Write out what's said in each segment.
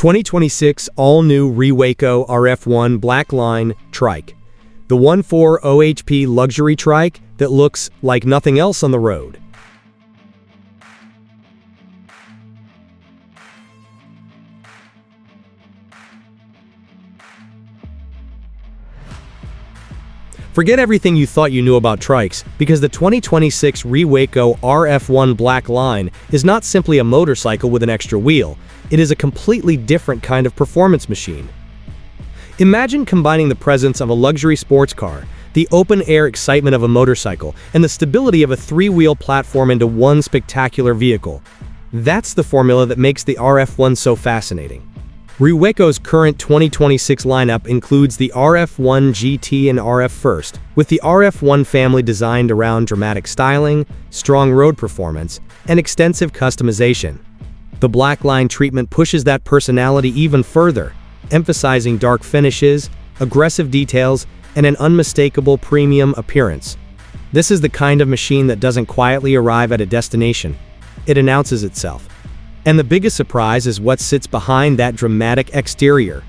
2026 all-new Rewaco RF1 Black Line Trike. The 1.4 OHP luxury trike that looks like nothing else on the road. Forget everything you thought you knew about trikes, because the 2026 Rewaco RF1 Black Line is not simply a motorcycle with an extra wheel. It is a completely different kind of performance machine. Imagine combining the presence of a luxury sports car, the open-air excitement of a motorcycle, and the stability of a three-wheel platform into one spectacular vehicle. That's the formula that makes the RF1 so fascinating. Rewaco's current 2026 lineup includes the RF1 GT and RF First, with the RF1 family designed around dramatic styling, strong road performance, and extensive customization. The Black Line treatment pushes that personality even further, emphasizing dark finishes, aggressive details, and an unmistakable premium appearance. This is the kind of machine that doesn't quietly arrive at a destination. It announces itself. And the biggest surprise is what sits behind that dramatic exterior.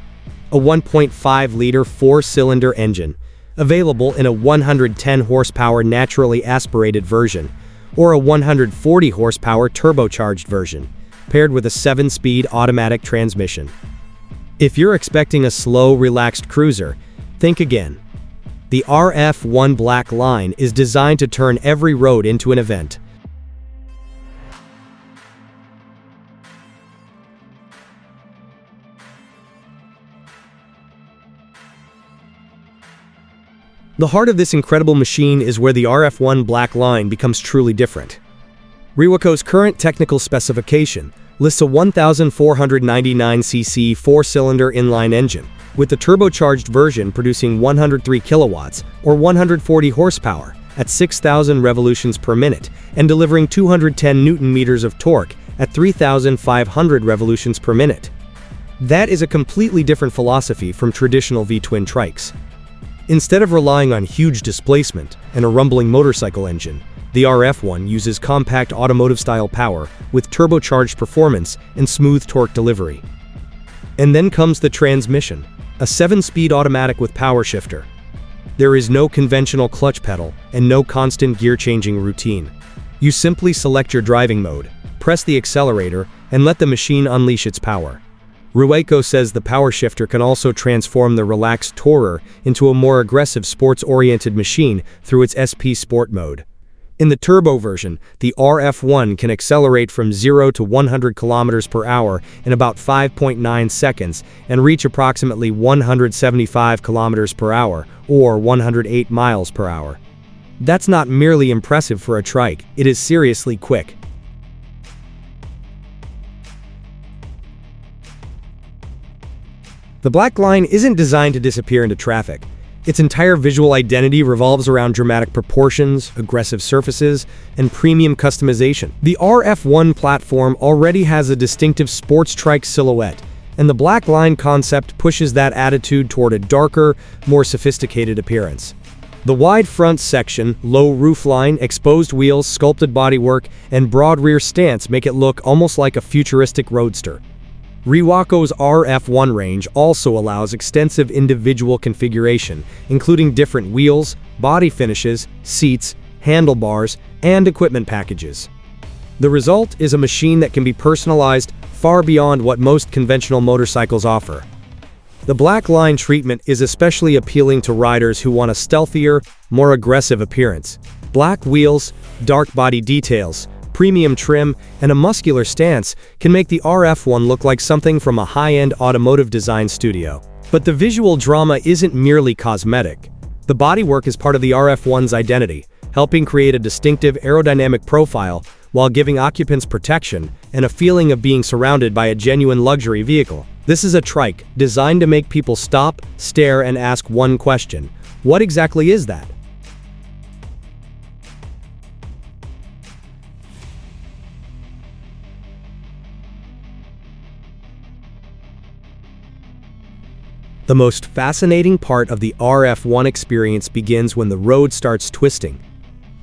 A 1.5-liter four-cylinder engine, available in a 110 horsepower naturally aspirated version, or a 140 horsepower turbocharged version, paired with a 7-speed automatic transmission. If you're expecting a slow, relaxed cruiser, think again. The RF1 Black Line is designed to turn every road into an event. The heart of this incredible machine is where the RF1 Black Line becomes truly different. Rewaco's current technical specification lists a 1,499cc four-cylinder inline engine, with the turbocharged version producing 103 kilowatts or 140 horsepower at 6,000 revolutions per minute and delivering 210 newton-meters of torque at 3,500 revolutions per minute. That is a completely different philosophy from traditional V-twin trikes. Instead of relying on huge displacement and a rumbling motorcycle engine, the RF1 uses compact automotive-style power with turbocharged performance and smooth torque delivery. And then comes the transmission, a 7-speed automatic with power shifter. There is no conventional clutch pedal and no constant gear-changing routine. You simply select your driving mode, press the accelerator, and let the machine unleash its power. Rewaco says the power shifter can also transform the relaxed tourer into a more aggressive sports-oriented machine through its SP Sport mode. In the turbo version, the RF1 can accelerate from 0 to 100 km per hour in about 5.9 seconds and reach approximately 175 km per hour or 108 miles per hour. That's not merely impressive for a trike, it is seriously quick. The Black Line isn't designed to disappear into traffic. Its entire visual identity revolves around dramatic proportions, aggressive surfaces, and premium customization. The RF1 platform already has a distinctive sports trike silhouette, and the Black Line concept pushes that attitude toward a darker, more sophisticated appearance. The wide front section, low roofline, exposed wheels, sculpted bodywork, and broad rear stance make it look almost like a futuristic roadster. Rewaco's RF1 range also allows extensive individual configuration, including different wheels, body finishes, seats, handlebars, and equipment packages. The result is a machine that can be personalized far beyond what most conventional motorcycles offer. The Black Line treatment is especially appealing to riders who want a stealthier, more aggressive appearance. Black wheels, dark body details, premium trim, and a muscular stance can make the RF1 look like something from a high-end automotive design studio. But the visual drama isn't merely cosmetic. The bodywork is part of the RF1's identity, helping create a distinctive aerodynamic profile while giving occupants protection and a feeling of being surrounded by a genuine luxury vehicle. This is a trike designed to make people stop, stare, and ask one question: what exactly is that? The most fascinating part of the RF1 experience begins when the road starts twisting.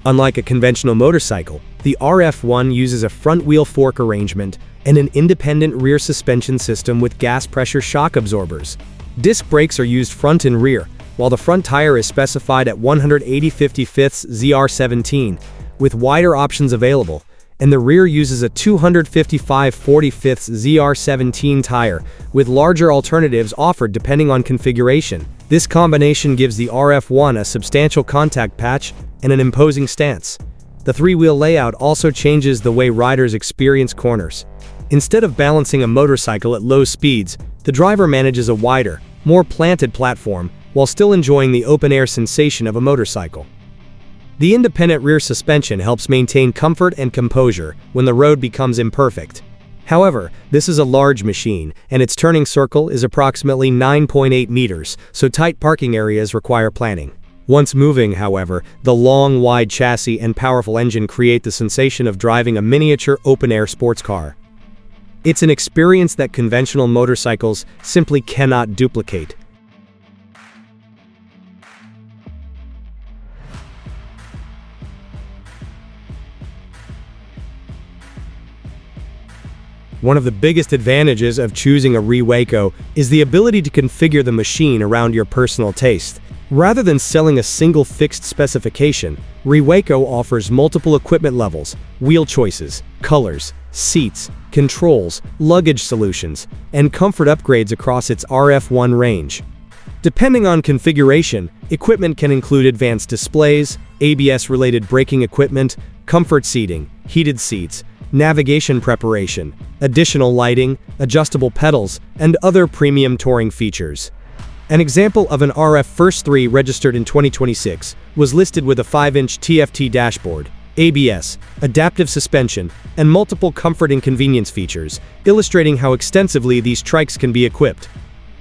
Unlike a conventional motorcycle, the RF1 uses a front-wheel fork arrangement and an independent rear suspension system with gas pressure shock absorbers. Disc brakes are used front and rear, while the front tire is specified at 180/55 ZR17, with wider options available, and the rear uses a 255/45 ZR17 tire, with larger alternatives offered depending on configuration. This combination gives the RF1 a substantial contact patch and an imposing stance. The three-wheel layout also changes the way riders experience corners. Instead of balancing a motorcycle at low speeds, the driver manages a wider, more planted platform while still enjoying the open-air sensation of a motorcycle. The independent rear suspension helps maintain comfort and composure when the road becomes imperfect. However, this is a large machine, and its turning circle is approximately 9.8 meters, so tight parking areas require planning. Once moving, however, the long, wide chassis and powerful engine create the sensation of driving a miniature open-air sports car. It's an experience that conventional motorcycles simply cannot duplicate. One of the biggest advantages of choosing a Rewaco is the ability to configure the machine around your personal taste. Rather than selling a single fixed specification, Rewaco offers multiple equipment levels, wheel choices, colors, seats, controls, luggage solutions, and comfort upgrades across its RF1 range. Depending on configuration, equipment can include advanced displays, ABS-related braking equipment, comfort seating, heated seats, navigation preparation, additional lighting, adjustable pedals, and other premium touring features. An example of an RF First 3 registered in 2026 was listed with a 5-inch TFT dashboard, ABS, adaptive suspension, and multiple comfort and convenience features, illustrating how extensively these trikes can be equipped.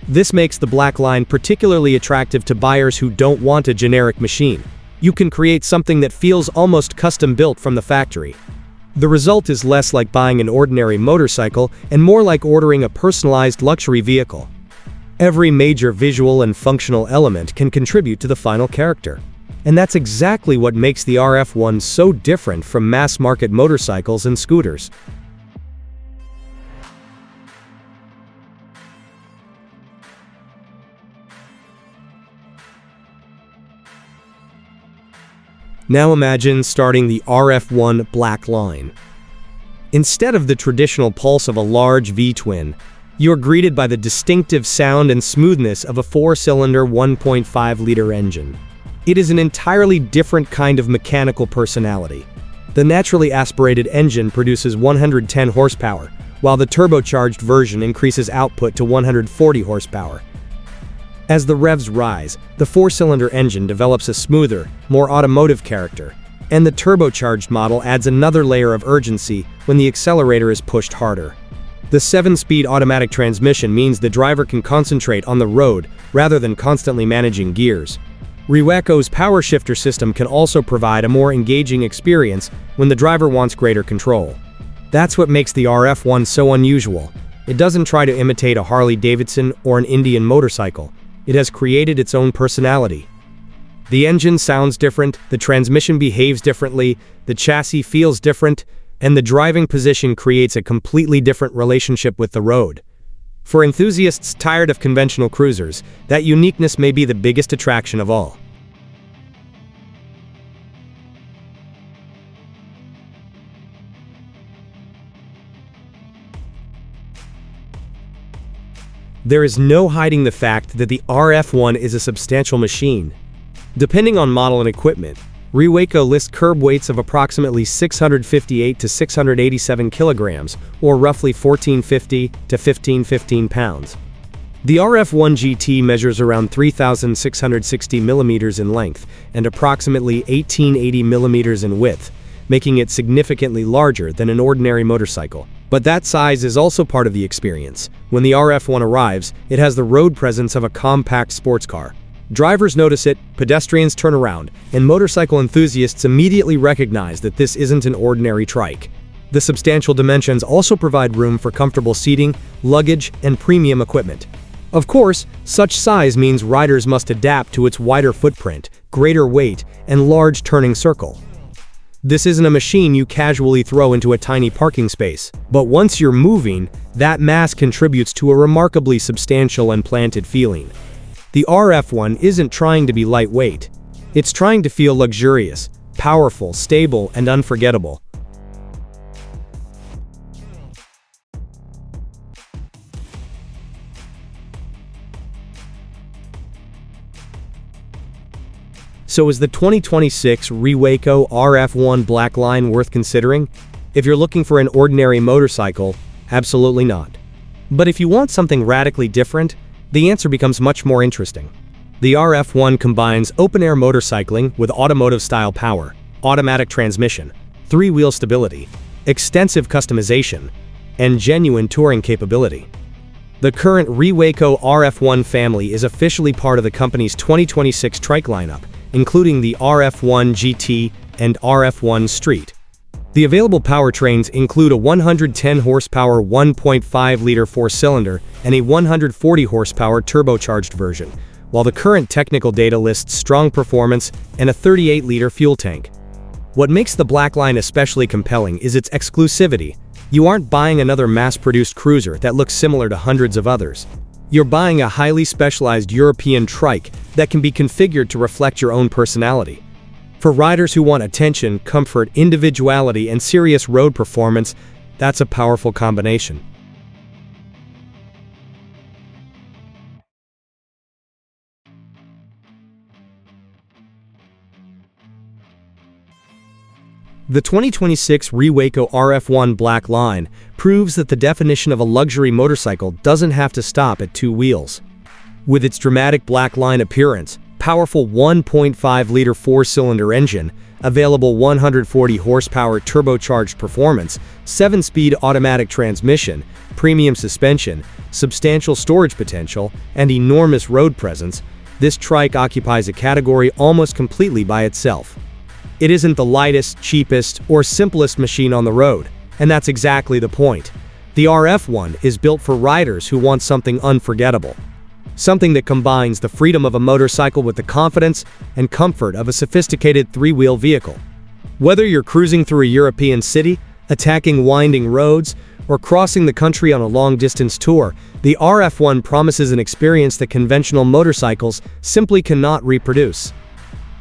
This makes the Black Line particularly attractive to buyers who don't want a generic machine. You can create something that feels almost custom-built from the factory. The result is less like buying an ordinary motorcycle and more like ordering a personalized luxury vehicle. Every major visual and functional element can contribute to the final character. And that's exactly what makes the RF1 so different from mass-market motorcycles and scooters. Now imagine starting the RF1 Black Line. Instead of the traditional pulse of a large V-twin, you're greeted by the distinctive sound and smoothness of a 4-cylinder 1.5-liter engine. It is an entirely different kind of mechanical personality. The naturally aspirated engine produces 110 horsepower, while the turbocharged version increases output to 140 horsepower. As the revs rise, the 4-cylinder engine develops a smoother, more automotive character, and the turbocharged model adds another layer of urgency when the accelerator is pushed harder. The 7-speed automatic transmission means the driver can concentrate on the road rather than constantly managing gears. Rewaco's power shifter system can also provide a more engaging experience when the driver wants greater control. That's what makes the RF1 so unusual. It doesn't try to imitate a Harley-Davidson or an Indian motorcycle. It has created its own personality. The engine sounds different, the transmission behaves differently, the chassis feels different, and the driving position creates a completely different relationship with the road. For enthusiasts tired of conventional cruisers, that uniqueness may be the biggest attraction of all. There is no hiding the fact that the RF1 is a substantial machine. Depending on model and equipment, Rewaco lists curb weights of approximately 658 to 687 kilograms, or roughly 1450 to 1515 pounds. The RF1 GT measures around 3,660 millimeters in length and approximately 1880 millimeters in width, making it significantly larger than an ordinary motorcycle. But that size is also part of the experience. When the RF1 arrives, it has the road presence of a compact sports car. Drivers notice it, pedestrians turn around, and motorcycle enthusiasts immediately recognize that this isn't an ordinary trike. The substantial dimensions also provide room for comfortable seating, luggage, and premium equipment. Of course, such size means riders must adapt to its wider footprint, greater weight, and large turning circle. This isn't a machine you casually throw into a tiny parking space. But once you're moving, that mass contributes to a remarkably substantial and planted feeling. The RF1 isn't trying to be lightweight. It's trying to feel luxurious, powerful, stable, and unforgettable. So is the 2026 Rewaco RF1 Black Line worth considering? If you're looking for an ordinary motorcycle, absolutely not. But if you want something radically different, the answer becomes much more interesting. The RF1 combines open-air motorcycling with automotive-style power, automatic transmission, three-wheel stability, extensive customization, and genuine touring capability. The current Rewaco RF1 family is officially part of the company's 2026 Trike lineup, including the RF1 GT and RF1 Street. The available powertrains include a 110 horsepower 1.5-liter four-cylinder and a 140 horsepower turbocharged version, while the current technical data lists strong performance and a 38-liter fuel tank. What makes the Black Line especially compelling is its exclusivity. You aren't buying another mass-produced cruiser that looks similar to hundreds of others. You're buying a highly specialized European trike that can be configured to reflect your own personality. For riders who want attention, comfort, individuality, and serious road performance, that's a powerful combination. The 2026 Rewaco RF1 Black Line proves that the definition of a luxury motorcycle doesn't have to stop at two wheels. With its dramatic Black Line appearance, powerful 1.5-liter four-cylinder engine, available 140 horsepower turbocharged performance, 7-speed automatic transmission, premium suspension, substantial storage potential, and enormous road presence, this trike occupies a category almost completely by itself. It isn't the lightest, cheapest, or simplest machine on the road, and that's exactly the point. The RF1 is built for riders who want something unforgettable. Something that combines the freedom of a motorcycle with the confidence and comfort of a sophisticated three-wheel vehicle. Whether you're cruising through a European city, attacking winding roads, or crossing the country on a long-distance tour, the RF1 promises an experience that conventional motorcycles simply cannot reproduce.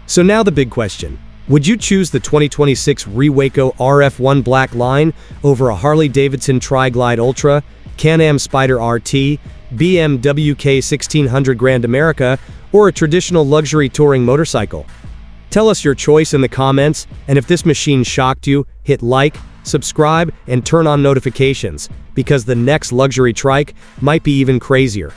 So now the big question. Would you choose the 2026 Rewaco RF1 Black Line over a Harley-Davidson Tri-Glide Ultra, Can-Am Spyder RT, BMW K1600 Grand America, or a traditional luxury touring motorcycle? Tell us your choice in the comments, and if this machine shocked you, hit like, subscribe, and turn on notifications, because the next luxury trike might be even crazier.